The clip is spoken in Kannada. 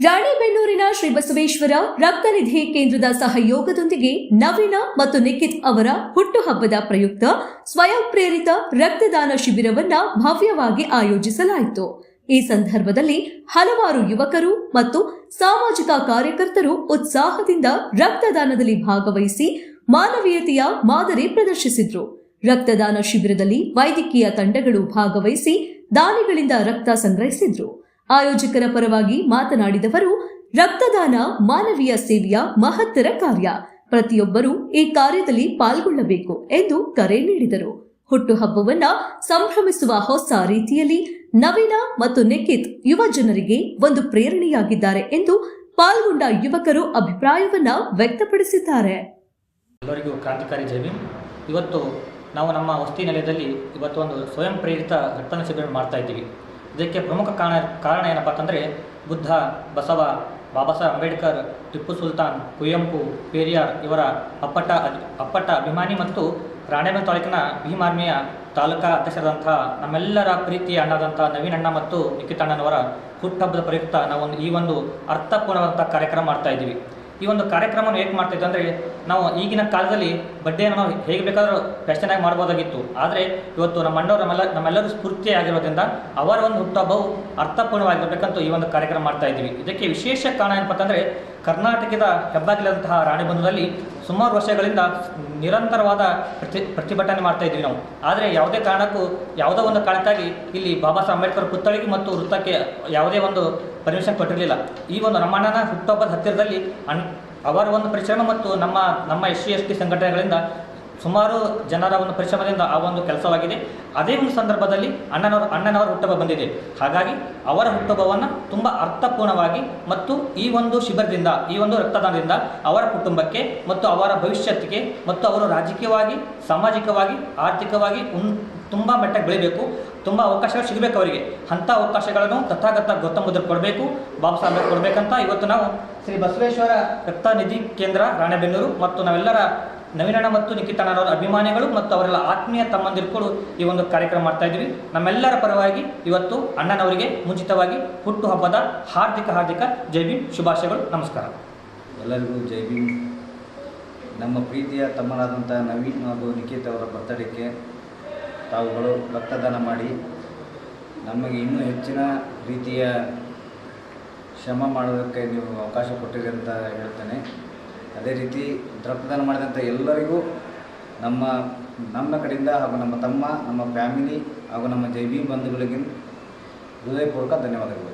ರಾಣೆಬೆನ್ನೂರಿನ ಶ್ರೀ ಬಸವೇಶ್ವರ ರಕ್ತನಿಧಿ ಕೇಂದ್ರದ ಸಹಯೋಗದೊಂದಿಗೆ ನವೀನ ಮತ್ತು ನಿಖಿತ್ ಅವರ ಹುಟ್ಟುಹಬ್ಬದ ಪ್ರಯುಕ್ತ ಸ್ವಯಂ ಪ್ರೇರಿತ ರಕ್ತದಾನ ಶಿಬಿರವನ್ನ ಭವ್ಯವಾಗಿ ಆಯೋಜಿಸಲಾಯಿತು. ಈ ಸಂದರ್ಭದಲ್ಲಿ ಹಲವಾರು ಯುವಕರು ಮತ್ತು ಸಾಮಾಜಿಕ ಕಾರ್ಯಕರ್ತರು ಉತ್ಸಾಹದಿಂದ ರಕ್ತದಾನದಲ್ಲಿ ಭಾಗವಹಿಸಿ ಮಾನವೀಯತೆಯ ಮಾದರಿ ಪ್ರದರ್ಶಿಸಿದ್ರು. ರಕ್ತದಾನ ಶಿಬಿರದಲ್ಲಿ ವೈದ್ಯಕೀಯ ತಂಡಗಳು ಭಾಗವಹಿಸಿ ದಾನಿಗಳಿಂದ ರಕ್ತ ಸಂಗ್ರಹಿಸಿದ್ರು. ಆಯೋಜಕರ ಪರವಾಗಿ ಮಾತನಾಡಿದವರು, ರಕ್ತದಾನ ಮಾನವೀಯ ಸೇವೆಯ ಮಹತ್ತರ ಕಾರ್ಯ, ಪ್ರತಿಯೊಬ್ಬರೂ ಈ ಕಾರ್ಯದಲ್ಲಿ ಪಾಲ್ಗೊಳ್ಳಬೇಕು ಎಂದು ಕರೆ ನೀಡಿದರು. ಹುಟ್ಟುಹಬ್ಬವನ್ನ ಸಂಭ್ರಮಿಸುವ ಹೊಸ ರೀತಿಯಲ್ಲಿ ನವೀನ ಮತ್ತು ನಿಖಿತ್ ಯುವ ಜನರಿಗೆ ಒಂದು ಪ್ರೇರಣೆಯಾಗಿದ್ದಾರೆ ಎಂದು ಪಾಲ್ಗೊಂಡ ಯುವಕರು ಅಭಿಪ್ರಾಯವನ್ನ ವ್ಯಕ್ತಪಡಿಸಿದ್ದಾರೆ. ಎಲ್ಲರಿಗೂ ಕ್ರಾಂತಿಕಾರಿ ಜೈ ಭೀಮ್. ಇವತ್ತು ನಾವು ನಮ್ಮ ವಸತಿ ನಿಲಯದಲ್ಲಿ ಇವತ್ತು ಒಂದು ಸ್ವಯಂ ಪ್ರೇರಿತ ರಕ್ತದಾನ ಶಿಬಿರ ಮಾಡ್ತಾ ಇದ್ದೀವಿ. ಇದಕ್ಕೆ ಪ್ರಮುಖ ಕಾರಣ ಏನಪ್ಪ ಅಂತಂದರೆ, ಬುದ್ಧ, ಬಸವ, ಬಾಬಾ ಸಾಹೇಬ್ ಅಂಬೇಡ್ಕರ್, ಟಿಪ್ಪು ಸುಲ್ತಾನ್, ಕುವೆಂಪು, ಪೆರಿಯಾರ್ ಇವರ ಅಪ್ಪಟ ಅಭಿಮಾನಿ ಮತ್ತು ರಾಣೆಬೆನ್ನೂರು ತಾಲೂಕಿನ ಭೀಮಾರ್ಮಿಯ ತಾಲೂಕಾ ಅಧ್ಯಕ್ಷರಾದಂಥ ನಮ್ಮೆಲ್ಲರ ಪ್ರೀತಿಯ ಅಣ್ಣಾದಂಥ ನವೀನ್ ಅಣ್ಣ ಮತ್ತು ನಿಖಿತ್ ಅಣ್ಣನವರ ಹುಟ್ಟುಹಬ್ಬದ ಪ್ರಯುಕ್ತ ನಾವು ಈ ಒಂದು ಅರ್ಥಪೂರ್ಣವಾದಂಥ ಕಾರ್ಯಕ್ರಮ ಮಾಡ್ತಾ ಇದ್ದೀವಿ. ಈ ಒಂದು ಕಾರ್ಯಕ್ರಮವನ್ನು ಹೇಗೆ ಮಾಡ್ತಾಯಿದ್ದೆ ಅಂದರೆ, ನಾವು ಈಗಿನ ಕಾಲದಲ್ಲಿ ಬಡ್ಡೆಯನ್ನು ನಾವು ಹೇಗೆ ಬೇಕಾದರೂ ಫ್ಯಾಷನಾಗಿ ಮಾಡ್ಬೋದಾಗಿತ್ತು. ಆದರೆ ಇವತ್ತು ನಮ್ಮ ಅಣ್ಣವರು ನಮ್ಮೆಲ್ಲರೂ ಸ್ಫೂರ್ತಿಯಾಗಿರೋದ್ರಿಂದ ಅವರ ಒಂದು ಹುಟ್ಟುಹಬ್ಬವು ಅರ್ಥಪೂರ್ಣವಾಗಿರಬೇಕಂತ ಈ ಒಂದು ಕಾರ್ಯಕ್ರಮ ಮಾಡ್ತಾ ಇದ್ದೀವಿ. ಇದಕ್ಕೆ ವಿಶೇಷ ಕಾರಣ ಏನಪ್ಪ ಅಂತಂದರೆ, ಕರ್ನಾಟಕದ ಹೆಬ್ಬಾಗಿಲಂತಹ ರಾಣೆಬೆನ್ನೂರಲ್ಲಿ ಸುಮಾರು ವರ್ಷಗಳಿಂದ ನಿರಂತರವಾದ ಪ್ರತಿಭಟನೆ ಮಾಡ್ತಾ ಇದ್ವಿ ನಾವು. ಆದರೆ ಯಾವುದೋ ಒಂದು ಕಾರಣಕ್ಕಾಗಿ ಇಲ್ಲಿ ಬಾಬಾ ಸಾಹೇಬ್ ಅಂಬೇಡ್ಕರ್ ಪುತ್ಥಳಿಗೆ ಮತ್ತು ವೃತ್ತಕ್ಕೆ ಯಾವುದೇ ಒಂದು ಪರ್ಮಿಷನ್ ಕೊಟ್ಟಿರಲಿಲ್ಲ. ಈ ಒಂದು ನಮ್ಮ ಅಣ್ಣನ ಹುಟ್ಟುಹಬ್ಬದ ಹತ್ತಿರದಲ್ಲಿ ಅವರ ಒಂದು ಪರಿಶ್ರಮ ಮತ್ತು ನಮ್ಮ SC/ST ಸಂಘಟನೆಗಳಿಂದ ಸುಮಾರು ಜನರ ಒಂದು ಪರಿಶ್ರಮದಿಂದ ಆ ಒಂದು ಕೆಲಸವಾಗಿದೆ. ಅದೇ ಒಂದು ಸಂದರ್ಭದಲ್ಲಿ ಅಣ್ಣನವರ ಹುಟ್ಟುಹಬ್ಬ ಬಂದಿದೆ. ಹಾಗಾಗಿ ಅವರ ಹುಟ್ಟುಹಬ್ಬವನ್ನು ತುಂಬ ಅರ್ಥಪೂರ್ಣವಾಗಿ ಮತ್ತು ಈ ಒಂದು ಶಿಬಿರದಿಂದ, ಈ ಒಂದು ರಕ್ತದಾನದಿಂದ ಅವರ ಕುಟುಂಬಕ್ಕೆ ಮತ್ತು ಅವರ ಭವಿಷ್ಯತ್ತಿಗೆ ಮತ್ತು ಅವರು ರಾಜಕೀಯವಾಗಿ, ಸಾಮಾಜಿಕವಾಗಿ, ಆರ್ಥಿಕವಾಗಿ ತುಂಬ ಮಟ್ಟಕ್ಕೆ ಬೆಳಿಬೇಕು, ತುಂಬ ಅವಕಾಶಗಳು ಸಿಗಬೇಕು ಅವರಿಗೆ. ಅಂಥ ಅವಕಾಶಗಳನ್ನು ತಥಾಗತ ಗೌತಮ ಬುದ್ಧರು ಕೊಡಬೇಕು, ಬಾಬಾ ಸಾಹೇಬ್ ಕೊಡಬೇಕಂತ ಇವತ್ತು ನಾವು ಶ್ರೀ ಬಸವೇಶ್ವರ ರಕ್ತನಿಧಿ ಕೇಂದ್ರ ರಾಣೆಬೆನ್ನೂರು ಮತ್ತು ನಾವೆಲ್ಲರ ನವೀನಣ್ಣ ಮತ್ತು ನಿಖಿತ್ ಅಣ್ಣನವರ ಅಭಿಮಾನಿಗಳು ಮತ್ತು ಅವರೆಲ್ಲ ಆತ್ಮೀಯ ತಮ್ಮಂದಿರುಗಳು ಈ ಒಂದು ಕಾರ್ಯಕ್ರಮ ಮಾಡ್ತಾ ಇದ್ದೀವಿ. ನಮ್ಮೆಲ್ಲರ ಪರವಾಗಿ ಇವತ್ತು ಅಣ್ಣನವರಿಗೆ ಮುಂಚಿತವಾಗಿ ಹುಟ್ಟುಹಬ್ಬದ ಹಾರ್ದಿಕ ಜೈ ಭೀಮ್ ಶುಭಾಶಯಗಳು. ನಮಸ್ಕಾರ. ಎಲ್ಲರಿಗೂ ಜೈ ಭೀಮ್. ನಮ್ಮ ಪ್ರೀತಿಯ ತಮ್ಮನಾದಂಥ ನವೀನ್ ಹಾಗೂ ನಿಖಿತ್ ಅವರ ಬರ್ತಡೇಕ್ಕೆ ತಾವುಗಳು ರಕ್ತದಾನ ಮಾಡಿ ನಮಗೆ ಇನ್ನೂ ಹೆಚ್ಚಿನ ರೀತಿಯ ಶ್ರಮ ಮಾಡೋದಕ್ಕೆ ನೀವು ಅವಕಾಶ ಕೊಟ್ಟಿರಿ ಅಂತ ಹೇಳ್ತೇನೆ. ಅದೇ ರೀತಿ ರಕ್ತದಾನ ಮಾಡಿದಂಥ ಎಲ್ಲರಿಗೂ ನಮ್ಮ ಕಡೆಯಿಂದ ಹಾಗೂ ನಮ್ಮ ತಮ್ಮ, ನಮ್ಮ ಫ್ಯಾಮಿಲಿ ಹಾಗೂ ನಮ್ಮ ಜೈ ಭೀಮ್ ಬಂಧುಗಳಿಗೆ ಹೃದಯಪೂರ್ವಕ ಧನ್ಯವಾದಗಳು.